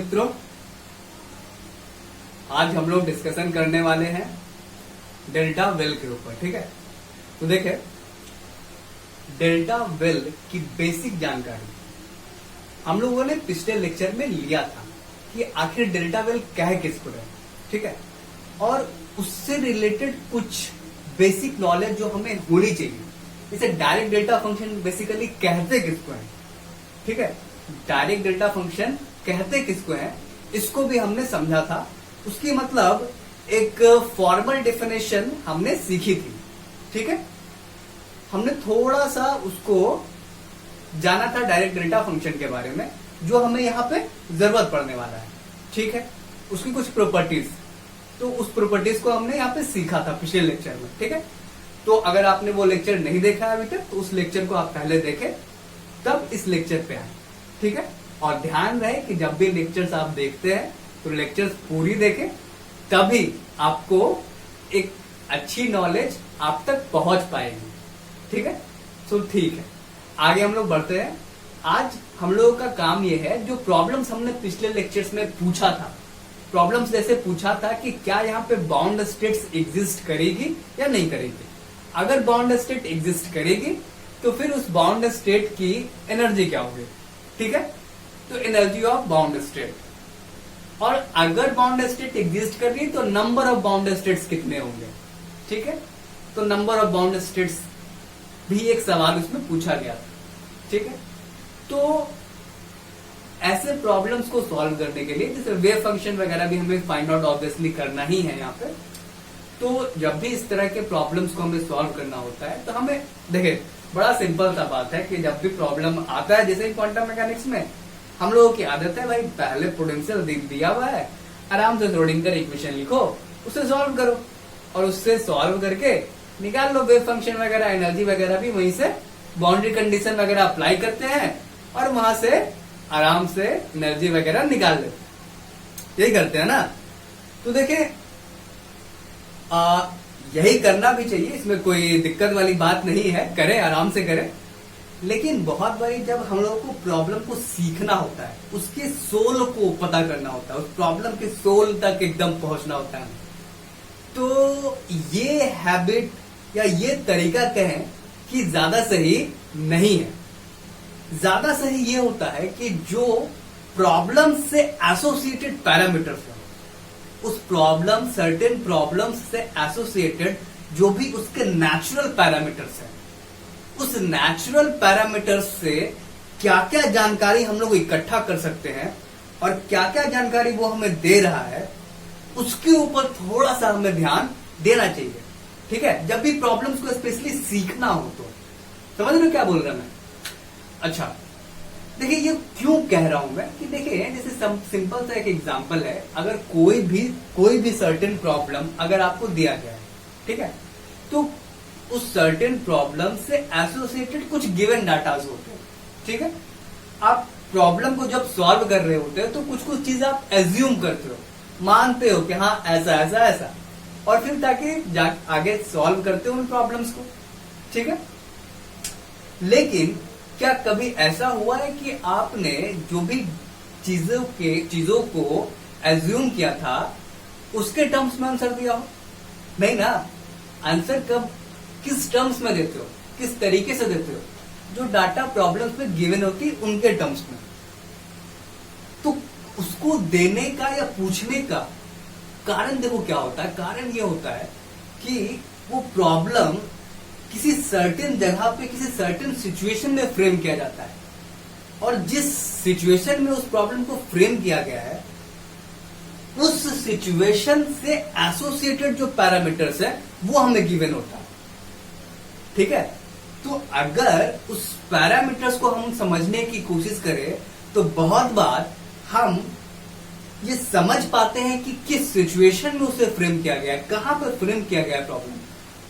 मित्रों, आज हम लोग डिस्कशन करने वाले हैं डेल्टा वेल के ऊपर। ठीक है, तो देखिए डेल्टा वेल की बेसिक जानकारी हम लोगों ने पिछले लेक्चर में लिया था कि आखिर डेल्टा वेल कह किसको रहे। ठीक है, और उससे रिलेटेड कुछ बेसिक नॉलेज जो हमें होनी चाहिए। इसे डायरेक्ट डेल्टा फंक्शन बेसिकली कहते किसको है। ठीक है, डायरेक्ट डेल्टा फंक्शन कहते किसको है, इसको भी हमने समझा था। उसकी मतलब एक फॉर्मल डेफिनेशन हमने सीखी थी। ठीक है, हमने थोड़ा सा उसको जाना था डायरेक्ट डेल्टा फंक्शन के बारे में, जो हमें यहाँ पे जरूरत पड़ने वाला है। ठीक है, उसकी कुछ प्रॉपर्टीज, तो उस प्रॉपर्टीज को हमने यहाँ पे सीखा था पिछले लेक्चर में। ठीक है, तो अगर आपने वो लेक्चर नहीं देखा है अभी तक, तो उस लेक्चर को आप पहले देखें, तब इस लेक्चर पे आए। ठीक है, और ध्यान रहे कि जब भी लेक्चर्स आप देखते हैं तो लेक्चर्स पूरी देखें, तभी आपको एक अच्छी नॉलेज आप तक पहुंच पाएगी। ठीक है, तो ठीक है, आगे हम लोग बढ़ते हैं। आज हम लोगों का काम ये है, जो प्रॉब्लम्स हमने पिछले लेक्चर्स में पूछा था, प्रॉब्लम्स जैसे पूछा था कि क्या यहाँ पे बाउंड स्टेट्स एग्जिस्ट करेगी या नहीं करेगी। अगर बाउंड स्टेट एग्जिस्ट करेगी तो फिर उस बाउंड स्टेट की एनर्जी क्या होगी। ठीक है, तो एनर्जी ऑफ बाउंड स्टेट। और अगर बाउंड स्टेट एग्जिस्ट कर रही है तो नंबर ऑफ बाउंड स्टेट्स कितने होंगे। ठीक है, तो नंबर ऑफ बाउंड स्टेट्स भी एक सवाल उसमें पूछा गया था। ठीक है, तो ऐसे प्रॉब्लम्स को सॉल्व करने के लिए, जैसे वेव फंक्शन वगैरह भी हमें फाइंड आउट ऑब्वियसली करना ही है यहाँ पे, तो जब भी इस तरह के प्रॉब्लम्स को हमें सॉल्व करना होता है तो हमें देखिए बड़ा सिंपल सा बात है कि जब भी प्रॉब्लम आता है, जैसे क्वांटम मैकेनिक्स में हम लोगों की आदत है भाई, पहले पोटेंशियल दिया हुआ है, आराम से श्रोडिंगर इक्वेशन लिखो, उसे सॉल्व करो, और उससे सॉल्व करके निकाल लो वेव फंक्शन वगैरह, एनर्जी वगैरह भी वहीं से बाउंड्री कंडीशन वगैरह अप्लाई करते हैं और वहां से आराम से एनर्जी वगैरह निकाल लेते। यही करते हैं ना। तो देखिए यही करना भी चाहिए, इसमें कोई दिक्कत वाली बात नहीं है, करें आराम से करें। लेकिन बहुत बारी जब हम लोगों को प्रॉब्लम को सीखना होता है, उसके सोल को पता करना होता है, उस प्रॉब्लम के सोल तक एकदम पहुंचना होता है, तो ये हैबिट या ये तरीका कहें कि ज्यादा सही नहीं है। ज्यादा सही ये होता है कि जो प्रॉब्लम से एसोसिएटेड पैरामीटर्स है, उस प्रॉब्लम सर्टेन प्रॉब्लम्स से एसोसिएटेड जो भी उसके नेचुरल पैरामीटर्स हैं, उस नेचुरल पैरामीटर्स से क्या क्या जानकारी हम लोग इकट्ठा कर सकते हैं और क्या क्या जानकारी वो हमें दे रहा है, उसके ऊपर थोड़ा सा हमें ध्यान देना चाहिए। ठीक है, जब भी प्रॉब्लम्स को स्पेशली सीखना हो तो समझ रहे हो क्या बोल रहा मैं। अच्छा देखिए, ये क्यों कह रहा हूं मैं कि देखिए जैसे सिंपल सा एक एग्जांपल है, अगर कोई भी सर्टेन प्रॉब्लम अगर आपको दिया गया है, ठीक है, तो उस सर्टेन प्रॉब्लम से एसोसिएटेड कुछ गिवन डाटाज होते हैं। ठीक है, आप प्रॉब्लम को जब सॉल्व कर रहे होते हैं तो कुछ चीज आप एज्यूम करते हो, मानते हो कि हाँ ऐसा ऐसा ऐसा, और फिर ताकि आगे सॉल्व करते हो उन प्रॉब्लम्स को। ठीक है, लेकिन क्या कभी ऐसा हुआ है कि आपने जो भी चीजों को एज्यूम किया था उसके टर्म्स में आंसर दिया हो? नहीं ना। आंसर कब किस टर्म्स में देते हो, किस तरीके से देते हो? जो डाटा प्रॉब्लम्स में गिवन होती उनके टर्म्स में। तो उसको देने का या पूछने का कारण देखो क्या होता है। कारण ये होता है कि वो प्रॉब्लम किसी सर्टेन जगह पे किसी सर्टेन सिचुएशन में फ्रेम किया जाता है, और जिस सिचुएशन में उस प्रॉब्लम को फ्रेम किया गया है, उस सिचुएशन से एसोसिएटेड जो पैरामीटर्स है वो हमें गिवन होता है। ठीक है, तो अगर उस पैरामीटर्स को हम समझने की कोशिश करें तो बहुत बार हम ये समझ पाते हैं कि किस सिचुएशन में उसे फ्रेम किया गया है, कहां पर फ्रेम किया गया है प्रॉब्लम,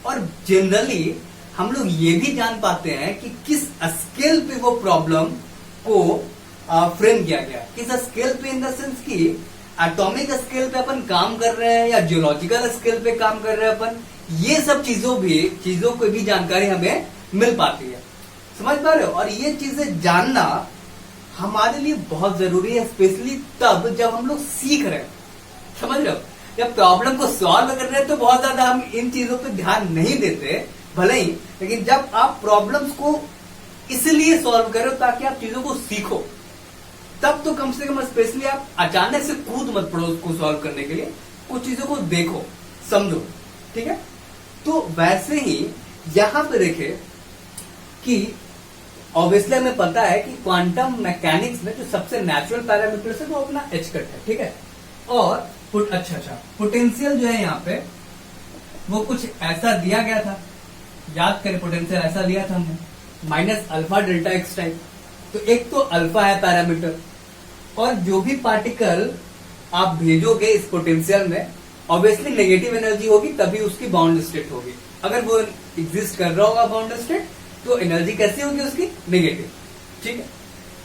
और जनरली हम लोग ये भी जान पाते हैं कि किस स्केल पे वो प्रॉब्लम को फ्रेम किया गया। किस स्केल पे, इन द सेंस कि एटॉमिक स्केल पे अपन काम कर रहे हैं या जियोलॉजिकल स्केल पे काम कर रहे हैं अपन, ये सब चीजों को भी जानकारी हमें मिल पाती है। समझ पा रहे हो? और ये चीजें जानना हमारे लिए बहुत जरूरी है, स्पेशली तब जब हम लोग सीख रहे हैं। समझ रहे हो, जब प्रॉब्लम को सॉल्व कर रहे हैं तो बहुत ज्यादा हम इन चीजों पे ध्यान नहीं देते भले ही, लेकिन जब आप प्रॉब्लम्स को इसलिए सॉल्व करो ताकि आप चीजों को सीखो, तब तो कम से कम स्पेशली आप अचानक से कूद मत पड़ो उसको सॉल्व करने के लिए, कुछ चीजों को देखो समझो। ठीक है, तो वैसे ही यहां पे देखे कि ऑब्वियसली हमें पता है कि क्वांटम मैकेनिक्स में जो सबसे नेचुरल पैरामीटर्स है वो अपना एच कट है। ठीक है, और अच्छा पोटेंशियल जो है यहाँ पे वो कुछ ऐसा दिया गया था, याद करें पोटेंशियल ऐसा दिया था हमने, minus alpha delta x type. तो एक तो अल्फा है पैरामीटर, और जो भी पार्टिकल आप भेजोगे इस पोटेंशियल में ऑब्वियसली नेगेटिव एनर्जी होगी, तभी उसकी बाउंड स्टेट होगी। अगर वो एग्जिस्ट कर रहा होगा बाउंड स्टेट तो एनर्जी कैसी होगी उसकी, नेगेटिव। ठीक है,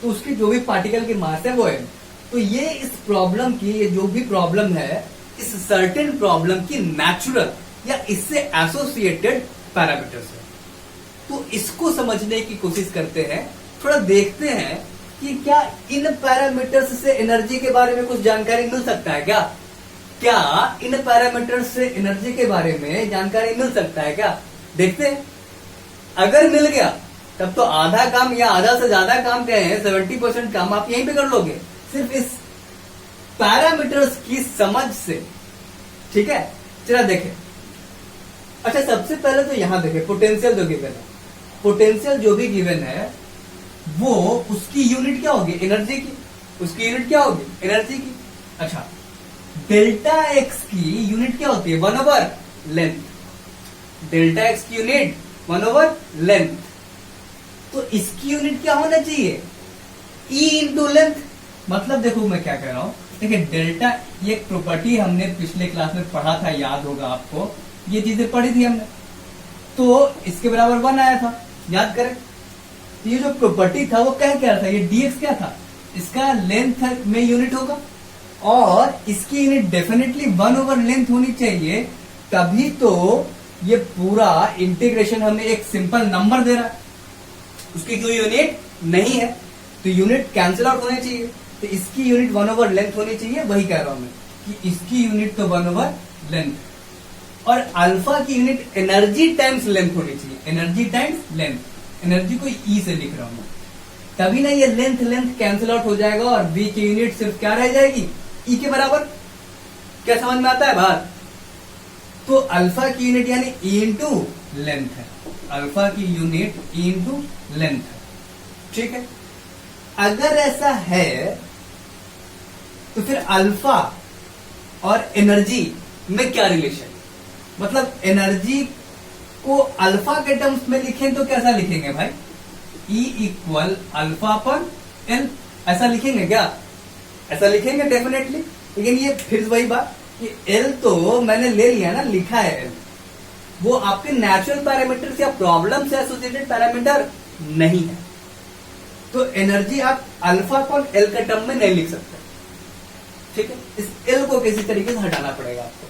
तो उसकी जो भी पार्टिकल की मास है वो है। तो ये इस प्रॉब्लम की, ये जो भी प्रॉब्लम है, इस सर्टेन प्रॉब्लम की नेचुरल या इससे एसोसिएटेड पैरामीटर्स है। तो इसको समझने की कोशिश करते हैं, थोड़ा देखते हैं कि क्या इन पैरामीटर्स से एनर्जी के बारे में कुछ जानकारी मिल सकता है क्या? क्या इन पैरामीटर्स से एनर्जी के बारे में जानकारी मिल सकता है क्या? देखते हैं। अगर मिल गया तब तो आधा काम या आधा से ज्यादा काम क्या है, 70% काम आप यहीं पे कर लोगे, सिर्फ इस पैरामीटर्स की समझ से। ठीक है, चला देखें। अच्छा, सबसे पहले तो यहां देखें पोटेंशियल जो गिवन है, पोटेंशियल जो भी गिवन है वो उसकी यूनिट क्या होगी, एनर्जी की। उसकी यूनिट क्या होगी, एनर्जी की। अच्छा, डेल्टा एक्स की यूनिट क्या होती है, 1/लेंथ। डेल्टा एक्स की यूनिट 1/लेंथ। तो इसकी यूनिट क्या होना चाहिए, ई इंटू लेंथ। मतलब देखो मैं क्या कह रहा हूं, देखिए डेल्टा, ये एक प्रॉपर्टी हमने पिछले क्लास में पढ़ा था, याद होगा आपको, ये चीजें पढ़ी थी हमने। तो इसके बराबर 1 आया था, याद करें। तो ये जो प्रॉपर्टी था वो क्या रहा था, ये dx क्या था, इसका लेंथ में यूनिट होगा, और इसकी यूनिट डेफिनेटली 1/लेंथ होनी चाहिए, तभी तो ये पूरा इंटीग्रेशन हमें एक सिंपल नंबर दे रहा है। उसकी कोई यूनिट नहीं है तो यूनिट कैंसिल आउट होनी चाहिए, तो इसकी यूनिट 1/लेंथ होनी चाहिए। वही कह रहा हूं मैं कि इसकी यूनिट तो 1/लेंथ, और अल्फा की यूनिट एनर्जी टाइम्स लेंथ होनी चाहिए, एनर्जी टाइम्स लेंथ। एनर्जी को ई से लिख रहा हूं मैं, तभी ना ये लेंथ कैंसिल आउट हो जाएगा और बी की यूनिट सिर्फ क्या रह जाएगी, ई के बराबर। क्या समझ में आता है बात? तो अल्फा की यूनिट यानी ई इंटू लेंथ है, अल्फा की यूनिट ई इंटू लेंथ है। ठीक है, अगर ऐसा है तो फिर अल्फा और एनर्जी में क्या रिलेशन, मतलब एनर्जी को अल्फा के टर्म्स में लिखें तो कैसा लिखेंगे भाई, E इक्वल अल्फा अपन एल, ऐसा लिखेंगे क्या? ऐसा लिखेंगे डेफिनेटली। लेकिन ये फिर वही बात कि एल तो मैंने ले लिया ना, लिखा है एल, वो आपके नेचुरल पैरामीटर या प्रॉब्लम से एसोसिएटेड पैरामीटर नहीं है। तो एनर्जी आप अल्फा अपॉन एल के टर्म में नहीं लिख सकते। ठीक है, इस एल को किसी तरीके से हटाना पड़ेगा आपको,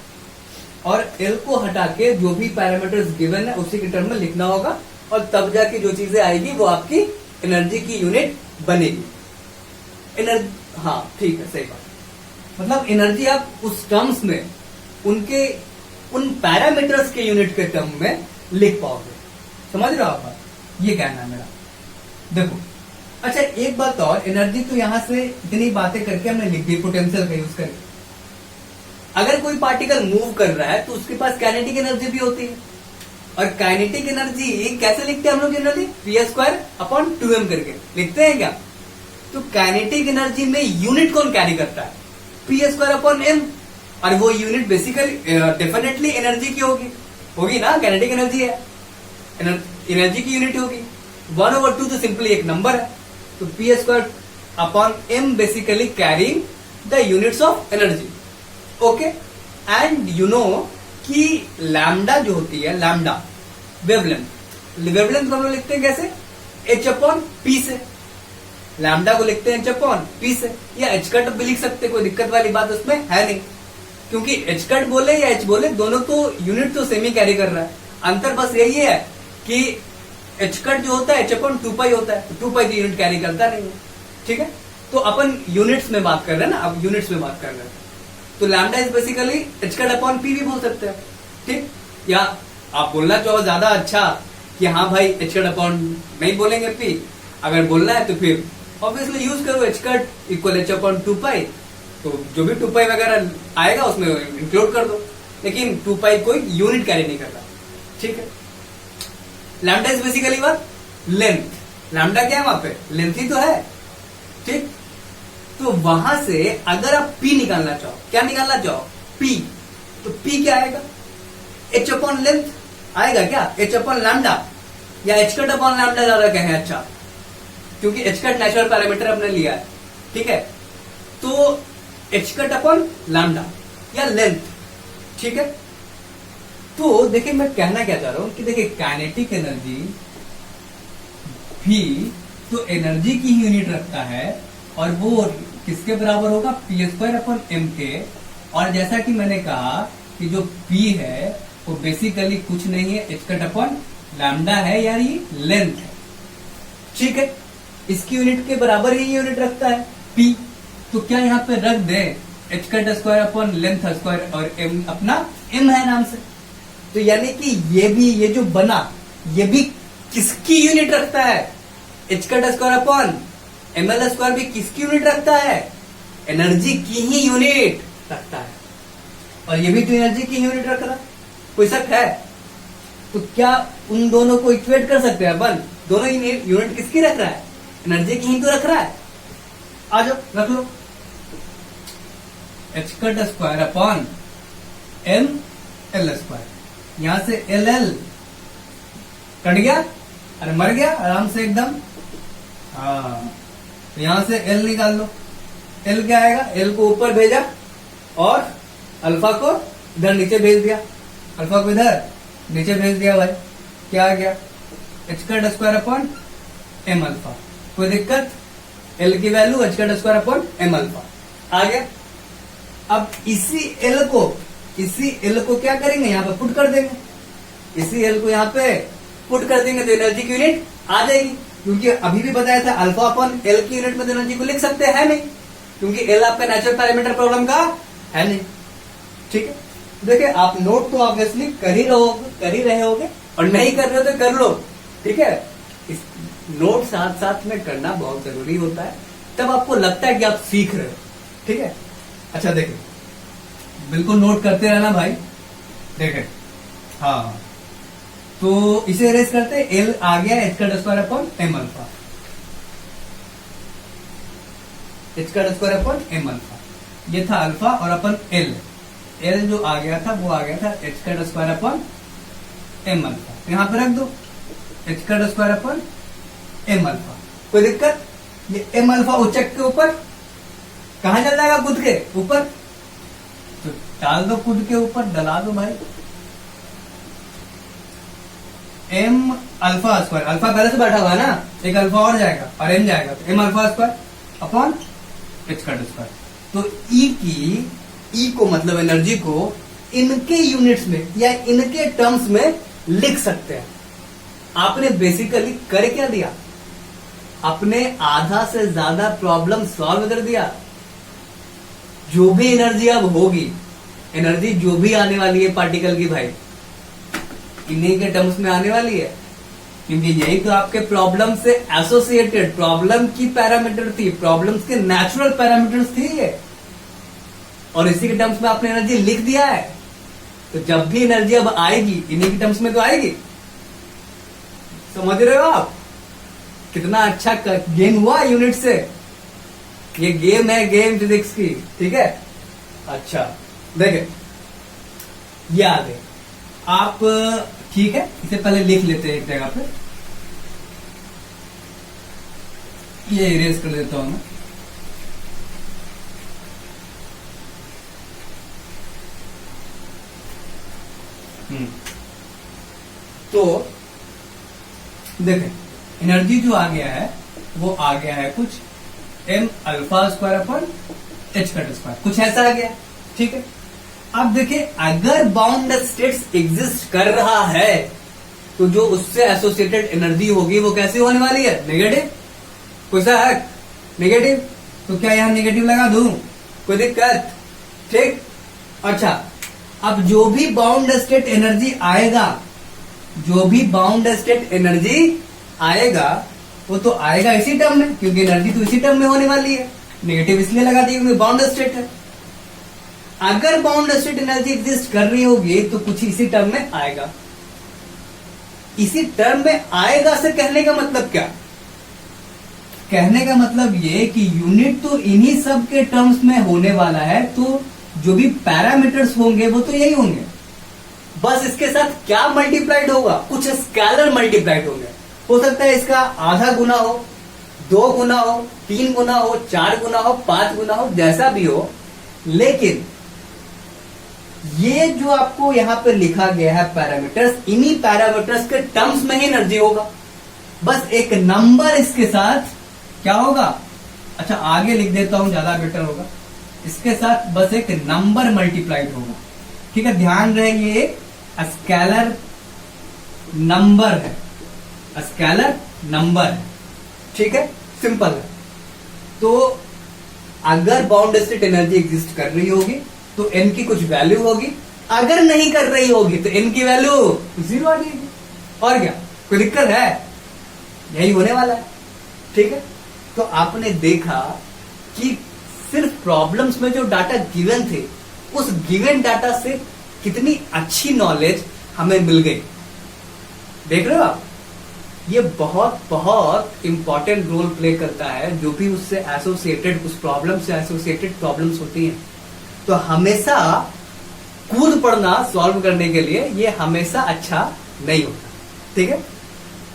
और एल को हटा के जो भी पैरामीटर्स गिवन है उसी के टर्म में लिखना होगा, और तब जाके जो चीजें आएगी वो आपकी एनर्जी की यूनिट बनेगी। एनर्जी, हाँ ठीक है, सही बात। मतलब एनर्जी आप उस टर्म्स में उनके उन पैरामीटर्स के यूनिट के टर्म में लिख पाओगे। समझ रहे हो आप? ये कहना है मेरा। देखो, अच्छा एक बात और, एनर्जी तो यहां से इतनी बातें करके हमने लिख दी पोटेंशियल का यूज करके। अगर कोई पार्टिकल मूव कर रहा है तो उसके पास काइनेटिक एनर्जी भी होती है, और काइनेटिक एनर्जी कैसे लिखते हैं हम लोग जनरली, p²/2m करके लिखते हैं क्या? तो काइनेटिक एनर्जी में यूनिट कौन कैरी करता है, p²/m, और वो यूनिट बेसिकली डेफिनेटली एनर्जी की होगी ना, काइनेटिक एनर्जी है, एनर्जी की यूनिट होगी। 1/2 तो सिंपली एक नंबर है, तो p²/m basically carrying the units of energy. Okay, and you know कि लैम्डा जो होती है, लैम्डा वेवलेंथ, वेवलेंथ को हम लोग लिखते हैं कैसे, h/p से। लैम्डा को लिखते हैं h/p से, या h कट भी लिख सकते, कोई दिक्कत वाली बात उसमें है नहीं, क्योंकि h कट बोले या h बोले दोनों तो यूनिट तो सेम ही कैरी कर रहा है। अंतर बस यही है कि h कट जो होता है h/2π होता है, तो 2π की यूनिट कैरी करता नहीं है। ठीक है, तो अपन यूनिट्स में बात कर रहे हैं ना, अब यूनिट्स में बात कर रहे हैं, तो lambda is basically H cut upon P भी बोल सकते हैं, ठीक। या आप बोलना चाहो ज्यादा अच्छा कि हाँ भाई एच कट अपॉन नहीं बोलेंगे पी, अगर बोलना है तो फिर ऑब्वियसली यूज करो H cut equal H upon 2 पाई, तो जो भी 2 पाई वगैरह आएगा उसमें इंक्लूड कर दो, लेकिन 2 पाई कोई यूनिट कैरी नहीं करता, ठीक है। Lambda is basically what, length. Lambda क्या है वहां पे, लेंथ ही तो है, ठीक। तो वहां से अगर आप पी निकालना चाहो, क्या निकालना चाहो, पी, तो पी क्या आएगा, एच अपॉन लेंथ आएगा क्या, एच अपॉन लैम्डा, या एच कट अपॉन लैम्डा ज्यादा कहें अच्छा, क्योंकि एच कट नेचुरल पैरामीटर हमने लिया है, ठीक है। तो एच कट अपॉन लैम्डा या लेंथ, ठीक है। तो देखिए मैं कहना क्या चाह रहा हूं कि देखिए काइनेटिक एनर्जी भी तो एनर्जी की यूनिट रखता है, और वो किसके बराबर होगा, पी स्क्वायर अपॉन एम के। और जैसा कि मैंने कहा कि जो पी है वो बेसिकली कुछ नहीं है, एच कट अपॉन लैम्डा है, यानी लेंथ है, ठीक है। इसकी यूनिट के बराबर ही यूनिट रखता है पी, तो क्या यहाँ पे रख दे H cut square upon length square, और एम अपना एम है नाम से, तो यानी कि ये भी, ये जो बना ये भी किसकी यूनिट रखता है, H cut square upon M L square भी किसकी यूनिट रखता है, एनर्जी की ही यूनिट रखता है, और ये भी तो एनर्जी की यूनिट रख रहा, कोई शक है। तो क्या उन दोनों को इक्वेट कर सकते हैं अपन, दोनों यूनिट किसकी रख रहा है, एनर्जी की ही तो रख रहा है। आ जाओ रख लो, H cut square upon M L square, यहां से एल एल कट गया, अरे मर गया आराम से एकदम, हाँ। तो यहां से एल निकाल लो, एल क्या आएगा, एल को ऊपर भेजा और अल्फा को इधर नीचे भेज दिया, अल्फा को इधर नीचे भेज दिया भाई, क्या आ गया, H cut square upon M alpha, कोई दिक्कत, एल की value H cut square upon M alpha आ गया। अब इसी एल को क्या करेंगे, यहां पे पुट कर देंगे, इसी एल को यहां पे पुट कर देंगे तो एनर्जी की यूनिट आ जाएगी, क्योंकि अभी भी बताया था अल्फा अपॉन एल की यूनिट में तो एनर्जी को लिख सकते हैं नहीं, क्योंकि एल आपका नेचुरल पैरामीटर प्रॉब्लम का है नहीं, ठीक है। देखिए आप नोट तो ऑब्वियसली कर ही रहे होगे, और नहीं कर रहे हो तो कर लो, ठीक है। इस नोट साथ साथ में करना बहुत जरूरी होता है, तब आपको लगता है कि आप सीख रहे हो, ठीक है। अच्छा देखिए, बिल्कुल नोट करते रहना भाई, देखे, हाँ। तो इसे इरेज करते, एल आ गया H cut square upon M alpha, H cut square upon M alpha, ये था अल्फा, और अपन एल जो आ गया था वो आ गया था H cut square upon M alpha, यहां पर रख दो H cut square upon M alpha, कोई दिक्कत, ये एम अल्फा उचक के ऊपर कहां चल जाएगा, कूद के ऊपर, तो डाल दो कूद के ऊपर, डला दो भाई, एम अल्फा स्क्वायर, अल्फा पहले से बैठा हुआ है ना, एक अल्फा और जाएगा और एम जाएगा, तो M alpha square upon H cut square. तो ई को मतलब एनर्जी को इनके यूनिट्स में या इनके टर्म्स में लिख सकते हैं। आपने बेसिकली कर क्या दिया, आपने आधा से ज्यादा प्रॉब्लम सॉल्व कर दिया। जो भी एनर्जी अब होगी, एनर्जी जो भी आने वाली है पार्टिकल की भाई, इन्हीं के टर्म्स में आने वाली है, क्योंकि यही तो आपके प्रॉब्लम से एसोसिएटेड प्रॉब्लम की पैरामीटर थी, प्रॉब्लम्स के नेचुरल पैरामीटर्स थी ये, और इसी के टर्म्स में आपने एनर्जी लिख दिया है। तो जब भी एनर्जी अब आएगी इन्हीं के टर्म्स में तो आएगी, समझ रहे हो आप कितना अच्छा गेम हुआ यूनिट से। ये गेम है, गेम फिजिक्स की, ठीक है। अच्छा देखे, ये आ गए आप, ठीक है। इसे पहले लिख लेते हैं एक जगह पे, ये इरेज कर देता हूं मैं। तो देखें, एनर्जी जो आ गया है वो आ गया है कुछ M alpha square upon H cut square, कुछ ऐसा आ गया, ठीक है। अब देखिए, अगर बाउंड स्टेट्स एग्जिस्ट कर रहा है तो जो उससे एसोसिएटेड एनर्जी होगी वो कैसी होने वाली है, नेगेटिव। कोई सा है, नेगेटिव, तो क्या यहां नेगेटिव लगा दूं? कोई दिक्कत? ठीक। अच्छा, अब जो भी बाउंड स्टेट एनर्जी आएगा, जो भी बाउंड स्टेट एनर्जी आएगा वो तो आएगा इसी टर्म में, क्योंकि एनर्जी तो इसी टर्म में होने वाली है। नेगेटिव इसलिए लगा दी क्योंकि बाउंड स्टेट है। अगर बाउंड स्टेट एनर्जी एग्जिस्ट कर रही होगी तो कुछ इसी टर्म में आएगा। इसी टर्म में आएगा से कहने का मतलब क्या? कहने का मतलब ये कि यूनिट तो इन्हीं सब के टर्म्स में होने वाला है, तो जो भी पैरामीटर्स होंगे वो तो यही होंगे। बस इसके साथ क्या मल्टीप्लाइड होगा? कुछ स्केलर मल्टीप्लाइड होंगे। हो सकता है इसका आधा गुना हो, 2 गुना हो, 3 गुना हो, 4 गुना हो, 5 गुना हो, जैसा भी हो, लेकिन ये जो आपको यहां पे लिखा गया है पैरामीटर्स, इन्हीं पैरामीटर्स के टर्म्स में ही एनर्जी होगा। बस एक नंबर इसके साथ क्या होगा? अच्छा, आगे लिख देता हूं, ज्यादा बेटर होगा। इसके साथ बस एक नंबर मल्टीप्लाइड होगा। ठीक है, ध्यान रहे ये स्केलर नंबर है, स्केलर नंबर है। ठीक है, सिंपल है। तो अगर बाउंड स्टेट एनर्जी एग्जिस्ट कर रही होगी तो एन की कुछ वैल्यू होगी, अगर नहीं कर रही होगी तो एन की वैल्यू 0 आ जाएगी। और क्या, कोई दिक्कत है? यही होने वाला है। ठीक है, तो आपने देखा कि सिर्फ प्रॉब्लम्स में जो डाटा गिवन थे, उस गिवन डाटा से कितनी अच्छी नॉलेज हमें मिल गई। देख रहे हो आप? ये बहुत बहुत इंपॉर्टेंट रोल प्ले करता है। जो भी उससे एसोसिएटेड, उस प्रॉब्लम से एसोसिएटेड प्रॉब्लम्स होती हैं, तो हमेशा कूद पड़ना सॉल्व करने के लिए ये हमेशा अच्छा नहीं होता। ठीक है,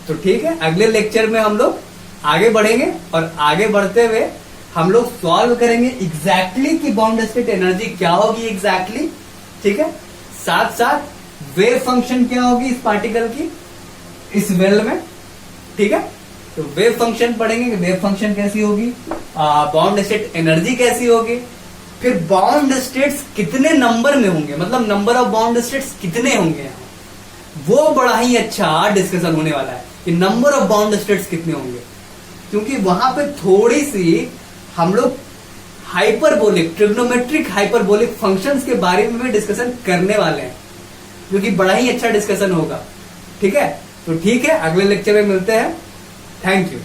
तो ठीक है, अगले लेक्चर में हम लोग आगे बढ़ेंगे और आगे बढ़ते हुए हम लोग सॉल्व करेंगे एग्जैक्टली कि बाउंड स्टेट एनर्जी क्या होगी एग्जैक्टली। ठीक है, साथ साथ वेव फंक्शन क्या होगी इस पार्टिकल की, इस वेल में। ठीक है, तो वेव फंक्शन पढ़ेंगे कि वेव फंक्शन कैसी होगी, बाउंड स्टेट एनर्जी कैसी होगी, फिर बाउंड स्टेट्स कितने नंबर में होंगे, मतलब नंबर ऑफ बाउंड स्टेट्स कितने होंगे यहाँ, वो बड़ा ही अच्छा डिस्कशन होने वाला है कि नंबर ऑफ बाउंड स्टेट्स कितने होंगे। क्योंकि वहां पे थोड़ी सी हम लोग हाइपरबोलिक, ट्रिग्नोमेट्रिक हाइपरबोलिक फंक्शंस के बारे में भी डिस्कशन करने वाले हैं, जो कि बड़ा ही अच्छा डिस्कशन होगा। ठीक है, तो ठीक है, अगले लेक्चर में मिलते हैं। Thank you.